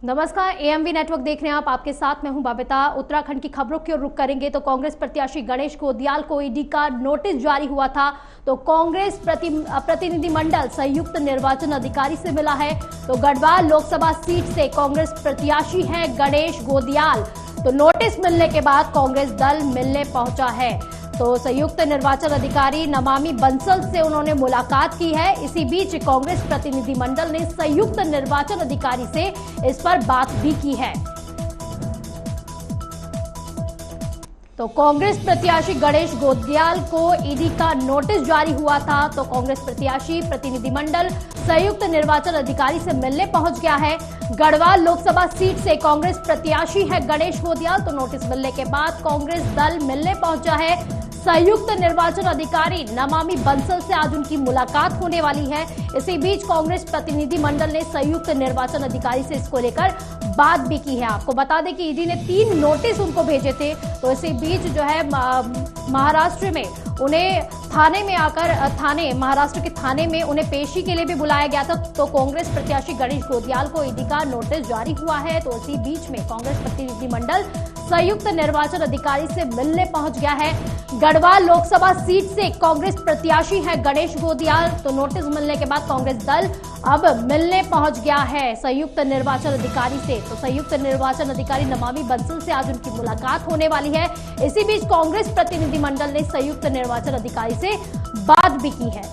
नमस्कार, AMV network देख रहे हैं आप। आपके साथ मैं हूं बबीता। उत्तराखंड की खबरों की ओर रुख करेंगे तो कांग्रेस प्रत्याशी गणेश गोदियाल को ईडी का नोटिस जारी हुआ था। तो कांग्रेस प्रतिनिधिमंडल संयुक्त निर्वाचन अधिकारी से मिला है। तो गढ़वाल लोकसभा सीट से कांग्रेस प्रत्याशी है गणेश गोदियाल। तो नोटिस मिलने के बाद कांग्रेस दल मिलने पहुंचा है। तो संयुक्त निर्वाचन अधिकारी नमामि बंसल से उन्होंने मुलाकात की है। इसी बीच कांग्रेस प्रतिनिधिमंडल ने संयुक्त निर्वाचन अधिकारी से इस पर बात भी की है। तो कांग्रेस प्रत्याशी गणेश गोदियाल को ईडी का नोटिस जारी हुआ था। तो कांग्रेस प्रत्याशी प्रतिनिधिमंडल संयुक्त निर्वाचन अधिकारी से मिलने पहुंच गया है। गढ़वाल लोकसभा सीट से कांग्रेस प्रत्याशी है गणेश गोदियाल। तो नोटिस मिलने के बाद कांग्रेस दल मिलने पहुंचा है। संयुक्त निर्वाचन अधिकारी नमामि बंसल से आज उनकी मुलाकात होने वाली है। इसी बीच कांग्रेस प्रतिनिधिमंडल ने संयुक्त निर्वाचन अधिकारी से इसको लेकर बात भी की है। आपको बता दें कि ईडी ने 3 नोटिस उनको भेजे थे। तो इसी बीच जो है महाराष्ट्र में उन्हें महाराष्ट्र के थाने में उन्हें पेशी के लिए भी बुलाया गया था। तो कांग्रेस प्रत्याशी गणेश गोदियाल को ईडी का नोटिस जारी हुआ है। तो इसी बीच में कांग्रेस प्रतिनिधिमंडल संयुक्त निर्वाचन अधिकारी से मिलने पहुंच गया है। गढ़वाल लोकसभा सीट से कांग्रेस प्रत्याशी है गणेश गोदियाल। तो नोटिस मिलने के बाद कांग्रेस दल अब मिलने पहुंच गया है संयुक्त निर्वाचन अधिकारी से। तो संयुक्त निर्वाचन अधिकारी नमामि बंसल से आज उनकी मुलाकात होने वाली है। इसी बीच कांग्रेस प्रतिनिधिमंडल ने संयुक्त निर्वाचन अधिकारी से बात भी की है।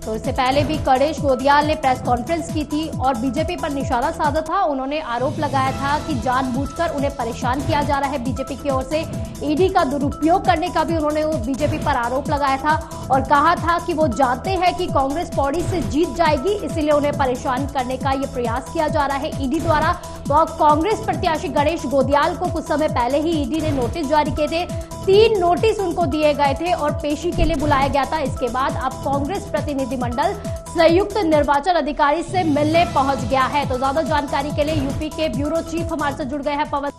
तो इससे पहले भी गणेश गोदियाल ने प्रेस कॉन्फ्रेंस की थी और बीजेपी पर निशाना साधा था। उन्होंने आरोप लगाया था कि जानबूझकर उन्हें परेशान किया जा रहा है बीजेपी की ओर से। ईडी का दुरुपयोग करने का भी उन्होंने बीजेपी पर आरोप लगाया था और कहा था कि वो जानते हैं कि कांग्रेस पौड़ी से जीत जाएगी, इसीलिए उन्हें परेशान करने का ये प्रयास किया जा रहा है ईडी द्वारा। तो अब कांग्रेस प्रत्याशी गणेश गोदियाल को कुछ समय पहले ही ईडी ने नोटिस जारी किए थे। 3 नोटिस उनको दिए गए थे और पेशी के लिए बुलाया गया था। इसके बाद अब कांग्रेस प्रतिनिधिमंडल संयुक्त निर्वाचन अधिकारी से मिलने पहुंच गया है। तो ज्यादा जानकारी के लिए यूपी के ब्यूरो चीफ हमारे से जुड़ गए हैं पवन।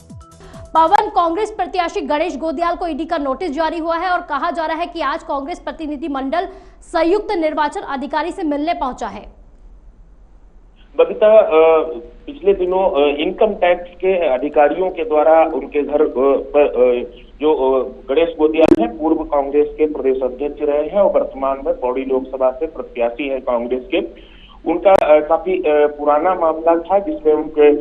कांग्रेस प्रत्याशी गणेश गोदियाल को ईडी का नोटिस जारी हुआ है और कहा जा रहा है कि आज कांग्रेस प्रतिनिधिमंडल संयुक्त निर्वाचन अधिकारी से मिलने पहुंचा है। बबीता, पिछले दिनों इनकम टैक्स के अधिकारियों के द्वारा उनके घर पर जो गणेश गोदियाल है पूर्व कांग्रेस के प्रदेश अध्यक्ष रहे हैं और वर्तमान में पौड़ी लोकसभा से प्रत्याशी है कांग्रेस के, उनका काफी पुराना मामला था जिसमें उनके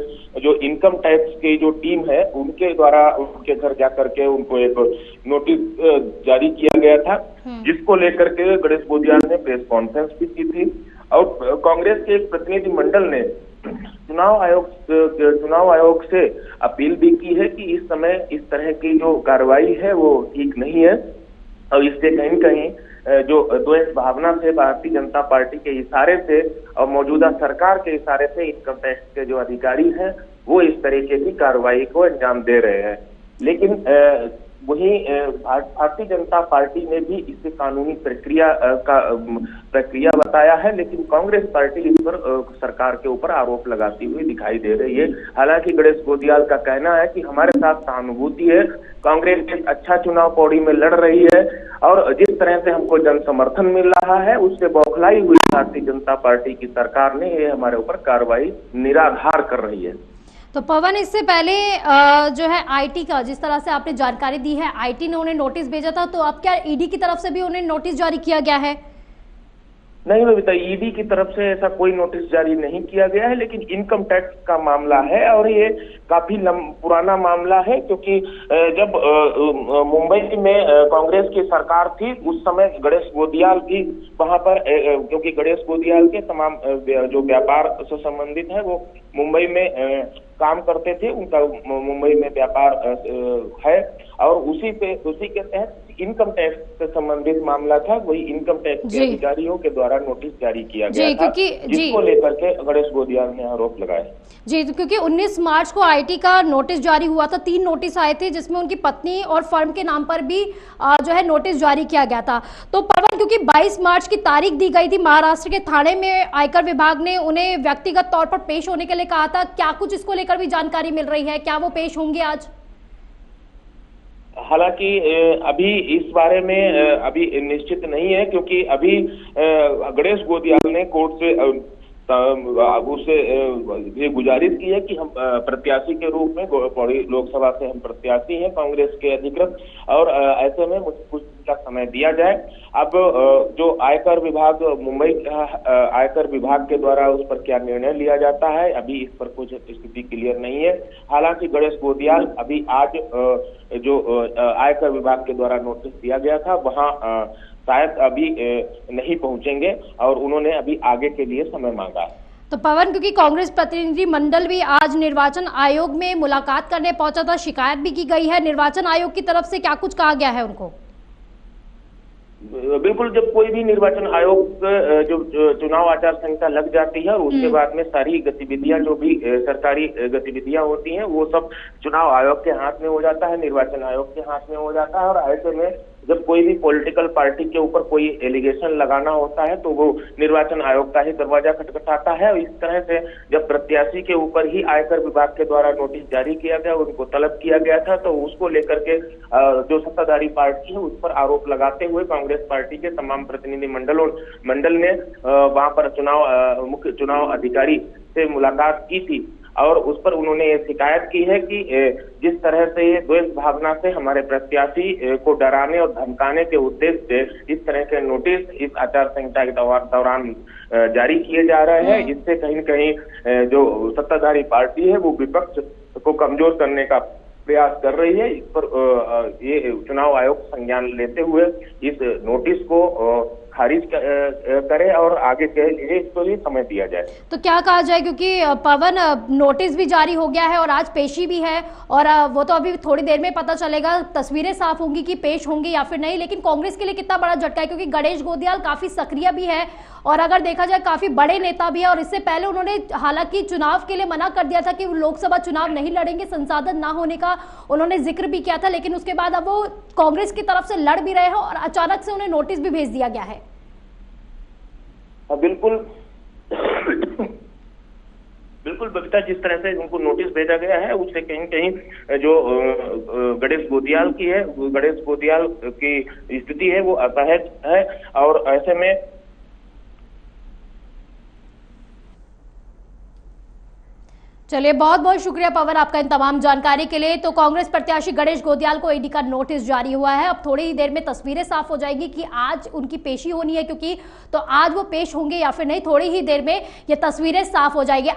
जो इनकम टैक्स की जो टीम है उनके द्वारा उनके घर जाकर के उनको एक नोटिस जारी किया गया था, जिसको लेकर के गणेश गोदियाल ने प्रेस कॉन्फ्रेंस भी की थी। और कांग्रेस के एक प्रतिनिधि मंडल ने चुनाव आयोग से अपील भी की है कि इस समय इस तरह की जो कार्रवाई है वो ठीक नहीं है और इससे कहीं न कहीं जो द्वेष भावना से भारतीय जनता पार्टी के इशारे से और मौजूदा सरकार के इशारे से इनकम टैक्स के जो अधिकारी हैं वो इस तरीके की कार्रवाई को अंजाम दे रहे हैं। लेकिन वहीं भारतीय जनता पार्टी ने भी इसे कानूनी प्रक्रिया बताया है, लेकिन कांग्रेस पार्टी इस पर सरकार के ऊपर आरोप लगाती हुई दिखाई दे रही है। हालांकि गणेश गोदियाल का कहना है कि हमारे साथ सहानुभूति है, कांग्रेस एक अच्छा चुनाव पौड़ी में लड़ रही है और जिस तरह से हमको जन समर्थन मिल रहा है उससे बौखलाई हुई भारतीय जनता पार्टी की सरकार ने ये हमारे ऊपर कार्रवाई निराधार कर रही है। तो पवन, इससे पहले जो है आईटी का जिस तरह से आपने जानकारी दी है, आईटी ने उन्हें नोटिस भेजा था, तो अब क्या ईडी की तरफ से भी उन्हें नोटिस जारी किया गया है? नहीं बबीता, ईडी की तरफ से ऐसा कोई नोटिस जारी नहीं किया गया है, लेकिन इनकम टैक्स का मामला है और ये काफी पुराना मामला है क्योंकि जब मुंबई में कांग्रेस की सरकार थी उस समय गणेश गोदियाल भी वहां पर, क्योंकि गणेश गोदियाल के तमाम जो व्यापार से संबंधित है वो मुंबई में काम करते थे, उनका मुंबई में व्यापार है और उसी के तहत इनकम टैक्स से संबंधित मामला था। वही इनकम टैक्स के अधिकारियों के द्वारा नोटिस जारी किया गया था, जिसको लेकर के गणेश गोदियाल ने आरोप लगाए। जी, तो क्योंकि 19 मार्च को आईटी का नोटिस जारी हुआ था, 3 नोटिस आए थे जिसमें उनकी पत्नी और फर्म के नाम पर भी जो है नोटिस जारी किया गया था। तो पवन, क्योंकि 22 मार्च की तारीख दी गई थी, महाराष्ट्र के थाने में आयकर विभाग ने उन्हें व्यक्तिगत तौर पर पेश होने के लिए कहा था, क्या कुछ इसको लेकर भी जानकारी मिल रही है? क्या वो पेश होंगे आज? हालांकि अभी इस बारे में अभी निश्चित नहीं है, क्योंकि अभी गणेश गोदियाल ने कोर्ट से उससे ये गुजारिश की है कि हम प्रत्याशी के रूप में पौड़ी लोकसभा से हम प्रत्याशी हैं कांग्रेस के अधिकृत, और ऐसे में मुझे कुछ दिन का समय दिया जाए। अब जो आयकर विभाग, मुंबई आयकर विभाग के द्वारा उस पर क्या निर्णय लिया जाता है, अभी इस पर कुछ स्थिति क्लियर नहीं है। हालांकि गणेश गोदियाल अभी आज जो आयकर विभाग के द्वारा नोटिस दिया गया था वहां शायद अभी नहीं पहुंचेंगे, और उन्होंने अभी आगे के लिए समय मांगा है। तो पवन, क्योंकि कांग्रेस प्रतिनिधि मंडल भी आज निर्वाचन आयोग में मुलाकात करने पहुंचा था, शिकायत भी की गई है, निर्वाचन आयोग की तरफ से क्या कुछ कहा गया है उनको? बिल्कुल, जब कोई भी निर्वाचन आयोग जो चुनाव आचार संहिता लग जाती है और उसके बाद में सारी गतिविधियां, जो भी सरकारी गतिविधियां होती हैं, वो सब चुनाव आयोग के हाथ में हो जाता है, निर्वाचन आयोग के हाथ में हो जाता है। और ऐसे में जब कोई भी पॉलिटिकल पार्टी के ऊपर कोई एलिगेशन लगाना होता है तो वो निर्वाचन आयोग का ही दरवाजा खटखटाता है। और इस तरह से जब प्रत्याशी के ऊपर ही आयकर विभाग के द्वारा नोटिस जारी किया गया, उनको तलब किया गया था, तो उसको लेकर के जो सत्ताधारी पार्टी है उस पर आरोप लगाते हुए कांग्रेस पार्टी के तमाम प्रतिनिधि मंडल ने वहां पर मुख्य चुनाव अधिकारी से मुलाकात की थी, और उस पर उन्होंने ये शिकायत की है कि जिस तरह से ये द्वेष भावना से हमारे प्रत्याशी को डराने और धमकाने के उद्देश्य से इस तरह के नोटिस इस आचार संहिता के दौरान जारी किए जा रहे हैं, इससे कहीं न कहीं जो सत्ताधारी पार्टी है वो विपक्ष को कमजोर करने का प्रयास कर रही है। इस पर ये चुनाव आयोग संज्ञान लेते हुए इस नोटिस को खारिज करे और आगे के लिए इसको भी समय दिया जाए। तो क्या कहा जाए, क्योंकि पवन नोटिस भी जारी हो गया है और आज पेशी भी है, और वो तो अभी थोड़ी देर में पता चलेगा, तस्वीरें साफ होंगी कि पेश होंगी या फिर नहीं। लेकिन कांग्रेस के लिए कितना बड़ा झटका है, क्योंकि गणेश गोदियाल काफी सक्रिय भी है और अगर देखा जाए काफी बड़े नेता भी है, और इससे पहले उन्होंने हालांकि चुनाव के लिए मना कर दिया था कि वो लोकसभा चुनाव नहीं लड़ेंगे, संसाधन ना होने का उन्होंने जिक्र भी किया था, लेकिन उसके बाद अब वो कांग्रेस की तरफ से लड़ भी रहे हैं और अचानक से उन्हें नोटिस भी भेज दिया गया है। बिल्कुल बिल्कुल बबीता, जिस तरह से उनको नोटिस भेजा गया है उससे कहीं कहीं जो गणेश गोदियाल की है, गणेश गोदियाल की स्थिति है वो असहज है, और ऐसे में चलिए, बहुत बहुत शुक्रिया पवन आपका इन तमाम जानकारी के लिए। तो कांग्रेस प्रत्याशी गणेश गोदियाल को ईडी का नोटिस जारी हुआ है। अब थोड़ी ही देर में तस्वीरें साफ हो जाएगी कि आज उनकी पेशी होनी है, क्योंकि तो आज वो पेश होंगे या फिर नहीं, थोड़ी ही देर में ये तस्वीरें साफ हो जाएगी।